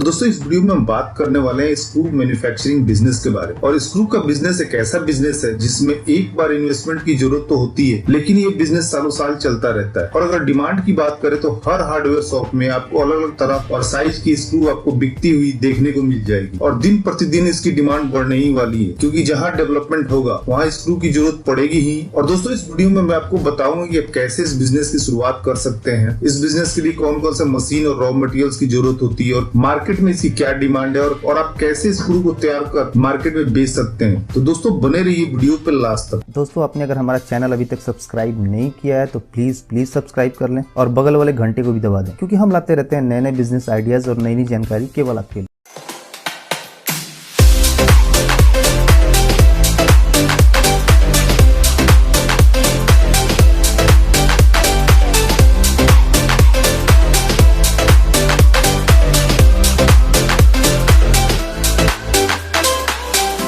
दोस्तों इस वीडियो में हम बात करने वाले हैं स्क्रू मैन्युफैक्चरिंग बिजनेस के बारे में। और स्क्रू का बिजनेस एक ऐसा बिजनेस है जिसमें एक बार इन्वेस्टमेंट की जरूरत तो होती है, लेकिन ये बिजनेस सालों साल चलता रहता है। और अगर डिमांड की बात करें तो हर हार्डवेयर शॉप में आपको अलग अलग तरह और साइज की स्क्रू आपको बिकती हुई देखने को मिल जाएगी। और दिन प्रतिदिन इसकी डिमांड बढ़ने ही वाली है, क्योंकि जहाँ डेवलपमेंट होगा वहाँ स्क्रू की जरूरत पड़ेगी ही। और दोस्तों इस वीडियो में मैं आपको बताऊंगा कि आप कैसे इस बिजनेस की शुरुआत कर सकते हैं, इस बिजनेस के लिए कौन कौन सा मशीन और रॉ मटेरियल्स की जरूरत होती है, और मार्केट में इसकी क्या डिमांड है, और आप कैसे स्क्रू को तैयार कर मार्केट में बेच सकते हैं। तो दोस्तों बने रहिए वीडियो पे लास्ट तक। दोस्तों आपने अगर हमारा चैनल अभी तक सब्सक्राइब नहीं किया है तो प्लीज सब्सक्राइब कर लें और बगल वाले घंटे को भी दबा दें, क्योंकि हम लाते रहते हैं नए नए बिजनेस आइडियाज और नई नई जानकारी केवल आपके लिए।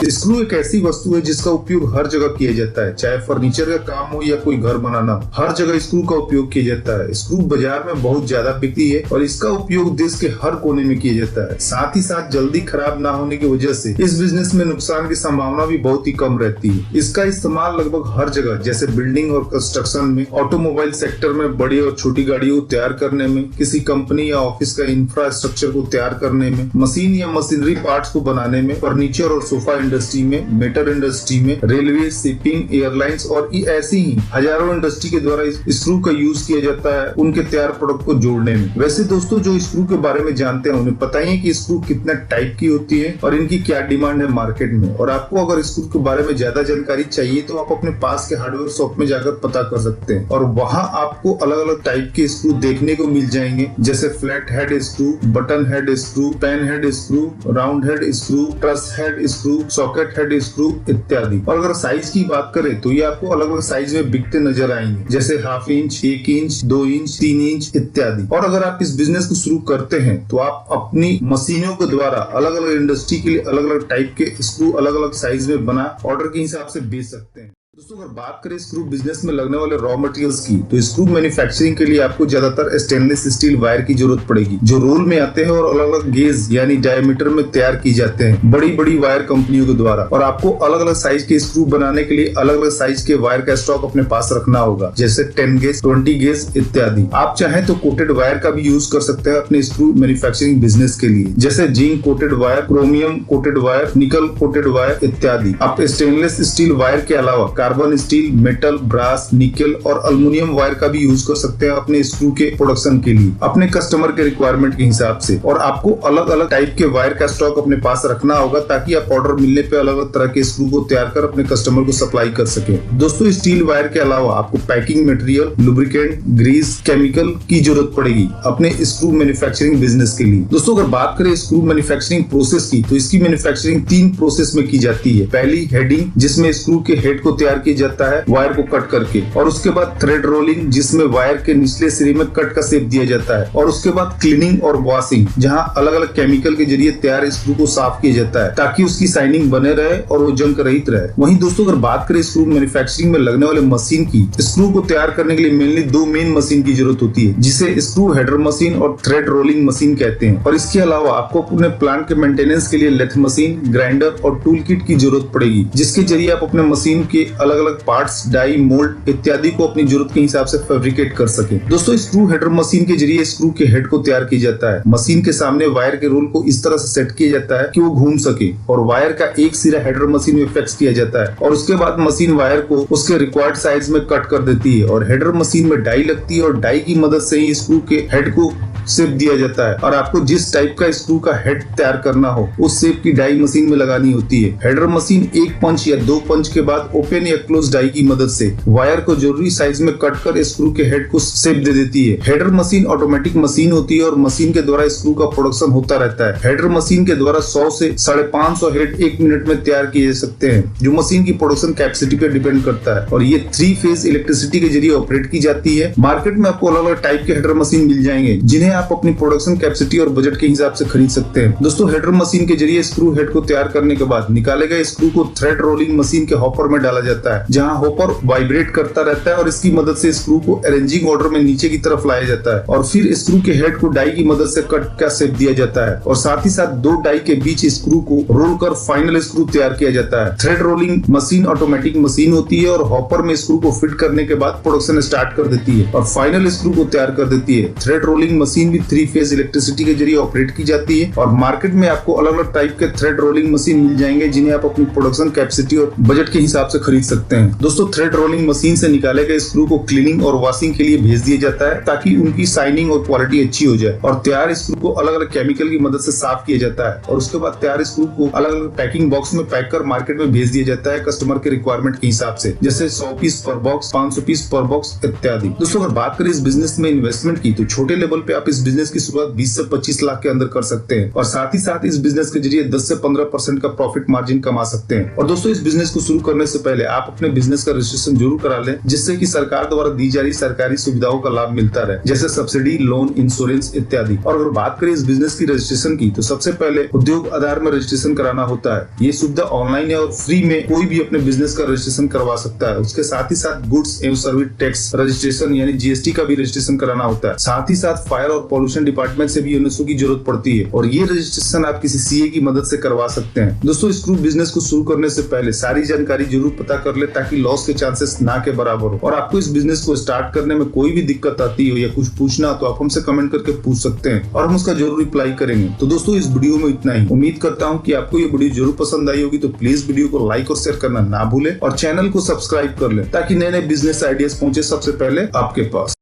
स्क्रू एक ऐसी वस्तु है जिसका उपयोग हर जगह किया जाता है, चाहे फर्नीचर का काम हो या कोई घर बनाना हो, हर जगह स्क्रू का उपयोग किया जाता है। स्क्रू बाजार में बहुत ज्यादा बिकती है और इसका उपयोग देश के हर कोने में किया जाता है। साथ ही साथ जल्दी खराब ना होने की वजह से इस बिजनेस में नुकसान की संभावना भी बहुत ही कम रहती है। इसका इस्तेमाल लगभग हर जगह, जैसे बिल्डिंग और कंस्ट्रक्शन में, ऑटोमोबाइल सेक्टर में, बड़ी और छोटी गाड़ियों को तैयार करने में, किसी कंपनी या ऑफिस का इंफ्रास्ट्रक्चर को तैयार करने में, मशीन या मशीनरी पार्ट्स को बनाने में, फर्नीचर और सोफा इंडस्ट्री में, मेटल इंडस्ट्री में, रेलवे, शिपिंग, एयरलाइंस और ऐसी ही हजारों इंडस्ट्री के द्वारा स्क्रू का यूज किया जाता है उनके तैयार प्रोडक्ट को जोड़ने में। वैसे दोस्तों जो स्क्रू के बारे में जानते हैं उन्हें पता ही है कि स्क्रू कितना टाइप की होती है और इनकी क्या डिमांड है मार्केट में। और आपको अगर स्क्रू के बारे में ज्यादा जानकारी चाहिए तो आप अपने पास के हार्डवेयर शॉप में जाकर पता कर सकते हैं, और वहाँ आपको अलग अलग टाइप के स्क्रू देखने को मिल जाएंगे, जैसे flat head screw, button head screw, pan head screw, round head screw, truss head screw, socket head screw इत्यादि। और अगर साइज की बात करें तो ये आपको अलग अलग साइज में बिकते नजर आएंगे, जैसे 1/2 इंच, 1 इंच, 2 इंच, 3 इंच इत्यादि। और अगर आप इस बिजनेस को शुरू करते हैं तो आप अपनी मशीनों के द्वारा अलग अलग इंडस्ट्री के लिए अलग अलग टाइप के स्क्रू अलग अलग साइज में बना ऑर्डर के हिसाब से बेच सकते हैं। दोस्तों अगर बात करें स्क्रू बिजनेस में लगने वाले रॉ मटेरियल्स की, तो स्क्रू मैन्युफैक्चरिंग के लिए आपको ज्यादातर स्टेनलेस स्टील वायर की जरूरत पड़ेगी, जो रोल में आते हैं और अलग अलग गेज यानी डायमीटर में तैयार की जाते हैं बड़ी बड़ी वायर कंपनियों के द्वारा। और आपको अलग अलग साइज के स्क्रू बनाने के लिए अलग अलग साइज के वायर का स्टॉक अपने पास रखना होगा, जैसे 10 गेज, 20 गेज इत्यादि। आप चाहें तो कोटेड वायर का भी यूज कर सकते हैं अपने स्क्रू मैन्युफैक्चरिंग बिजनेस के लिए, जैसे zinc coated wire, chromium coated wire, निकल कोटेड वायर इत्यादि। आप स्टेनलेस स्टील वायर के अलावा कार्बन स्टील, मेटल, ब्रास, निकल और अल्युमिनियम वायर का भी यूज कर सकते हैं अपने स्क्रू के प्रोडक्शन के लिए, अपने कस्टमर के रिक्वायरमेंट के हिसाब से। और आपको अलग अलग टाइप के वायर का स्टॉक अपने पास रखना होगा, ताकि आप ऑर्डर मिलने पे अलग अलग तरह के स्क्रू को तैयार कर अपने कस्टमर को सप्लाई कर सके। दोस्तों स्टील वायर के अलावा आपको packing material, lubricant, grease, chemical की जरूरत पड़ेगी अपने स्क्रू मैन्युफैक्चरिंग बिजनेस के लिए। दोस्तों अगर बात करें स्क्रू मैन्युफैक्चरिंग प्रोसेस की, तो इसकी मैन्युफैक्चरिंग 3 प्रोसेस में की जाती है। पहली हेडिंग, जिसमें स्क्रू के हेड को तैयार किया जाता है वायर को कट करके, और उसके बाद थ्रेड रोलिंग, जिसमें वायर के निचले सिरे में कट का शेप दिया जाता है, और उसके बाद क्लीनिंग और वॉशिंग, जहां अलग अलग केमिकल के जरिए तैयार स्क्रू को साफ किया जाता है ताकि उसकी शाइनिंग बने रहे और वो जंग रहित रहे। वहीं दोस्तों अगर बात करें स्क्रू मैन्युफैक्चरिंग में लगने वाले मशीन की, स्क्रू को तैयार करने के लिए मेनली 2 मेन मशीन की जरूरत होती है, जिसे स्क्रू हेडर मशीन और थ्रेड रोलिंग मशीन कहते हैं। और इसके अलावा आपको अपने प्लांट के मेंटेनेंस के लिए लेथ मशीन, ग्राइंडर और टूल किट की जरूरत पड़ेगी, जिसके जरिए आप अपने मशीन के अलग अलग पार्ट्स, डाई, मोल्ड इत्यादि को अपनी जरूरत के हिसाब से फैब्रिकेट कर सके। दोस्तों स्क्रू हेडर मशीन के जरिए स्क्रू के हेड को तैयार किया जाता है। मशीन के सामने वायर के रोल को इस तरह से सेट किया जाता है कि वो घूम सके, और वायर का एक सिरा हेडर मशीन में फिक्स किया जाता है, और उसके बाद मशीन वायर को उसके रिक्वायर्ड साइज में कट कर देती है, और हेडर मशीन में डाई लगती है, और डाई की मदद से ही स्क्रू के हेड को शेप दिया जाता है। और आपको जिस टाइप का स्क्रू का हेड तैयार करना हो उस शेप की डाई मशीन में लगानी होती है। हेडर मशीन 1 पंच या 2 पंच के बाद ओपन या क्लोज डाई की मदद से वायर को जरूरी साइज में कट कर स्क्रू के हेड को शेप दे देती है। हेडर मशीन ऑटोमेटिक मशीन होती है और मशीन के द्वारा स्क्रू का प्रोडक्शन होता रहता है। हेडर मशीन के द्वारा 100 से 550 हेड 1 मिनट में तैयार किए जा सकते हैं, जो मशीन की प्रोडक्शन कैपेसिटी पर डिपेंड करता है। और ये 3 फेज इलेक्ट्रिसिटी के जरिए ऑपरेट की जाती है। मार्केट में आपको अलग अलग टाइप के हेडर मशीन मिल जाएंगे, जिन्हें आप अपनी प्रोडक्शन कैपेसिटी और बजट के हिसाब से खरीद सकते हैं। दोस्तों हेडर मशीन के जरिए स्क्रू हेड को तैयार करने के बाद निकाले गए स्क्रू को थ्रेड रोलिंग मशीन के हॉपर में डाला जाता है, जहां हॉपर वाइब्रेट करता रहता है और इसकी मदद से स्क्रू को अरेंजिंग ऑर्डर में नीचे की तरफ लाया जाता है और फिर स्क्रू के हेड को डाई की मदद से कट का शेप दिया जाता है और साथ ही साथ दो डाई के बीच स्क्रू को रोल कर फाइनल स्क्रू तैयार किया जाता है। Thread rolling machine automatic machine होती है और हॉपर में स्क्रू को फिट करने के बाद प्रोडक्शन स्टार्ट कर देती है और फाइनल स्क्रू को तैयार कर देती है। थ्रेड रोलिंग मशीन भी 3 फेज इलेक्ट्रिसिटी के जरिए ऑपरेट की जाती है और मार्केट में आपको अलग अलग टाइप के थ्रेड रोलिंग मशीन मिल जाएंगे, जिन्हें आप अपनी प्रोडक्शन कैपेसिटी और बजट के हिसाब से खरीद सकते हैं। दोस्तों थ्रेड रोलिंग मशीन से निकाले गए स्क्रू को क्लीनिंग और वॉशिंग के लिए भेज दिया जाता है ताकि उनकी शाइनिंग और क्वालिटी अच्छी हो जाए और तैयार स्क्रू को अलग अलग केमिकल की मदद से साफ किया जाता है और उसके बाद तैयार स्क्रू को अलग अलग पैकिंग बॉक्स में पैक कर मार्केट में भेज दिया जाता है कस्टमर के रिक्वायरमेंट के हिसाब से, जैसे 100 पीस पर बॉक्स, 500 पीस पर बॉक्स इत्यादि। दोस्तों अगर बात करें इस बिजनेस में इन्वेस्टमेंट की, तो छोटे लेवल पे आप इस बिजनेस की शुरुआत 20 से 25 लाख के अंदर कर सकते हैं और साथ ही साथ इस बिजनेस के जरिए 10 से 15% का प्रॉफिट मार्जिन कमा सकते हैं। और दोस्तों इस बिजनेस को शुरू करने से पहले आप अपने बिजनेस का रजिस्ट्रेशन जरूर करा लें, जिससे कि सरकार द्वारा दी जा रही सरकारी सुविधाओं का लाभ मिलता रहे, जैसे सब्सिडी, लोन, इंश्योरेंस इत्यादि। और अगर बात करें इस बिजनेस की रजिस्ट्रेशन की, तो सबसे पहले उद्योग आधार में रजिस्ट्रेशन कराना होता है। ये सुविधा ऑनलाइन है और फ्री में कोई भी अपने बिजनेस का रजिस्ट्रेशन करवा सकता है। उसके साथ ही साथ गुड्स एवं सर्विस टैक्स रजिस्ट्रेशन यानी जीएसटी का भी रजिस्ट्रेशन कराना होता है। साथ ही साथ फायर और पॉल्यूशन डिपार्टमेंट से भी यूनेस्को की जरूरत पड़ती है और ये रजिस्ट्रेशन आप किसी सीए की मदद से करवा सकते हैं। दोस्तों स्क्रू बिजनेस को शुरू करने से पहले सारी जानकारी जरूर पता कर ले ताकि लॉस के चांसेस ना के बराबर हो। और आपको इस बिजनेस को स्टार्ट करने में कोई भी दिक्कत आती हो या कुछ पूछना तो आप हमसे कमेंट करके पूछ सकते हैं और हम उसका जरूर रिप्लाई करेंगे। तो दोस्तों इस वीडियो में इतना ही। उम्मीद करता हूँ कि आपको ये वीडियो जरूर पसंद आई होगी, तो प्लीज वीडियो को लाइक और शेयर करना ना भूले और चैनल को सब्सक्राइब कर ले ताकि नए नए बिजनेस आइडियाज पहुंचे सबसे पहले आपके पास।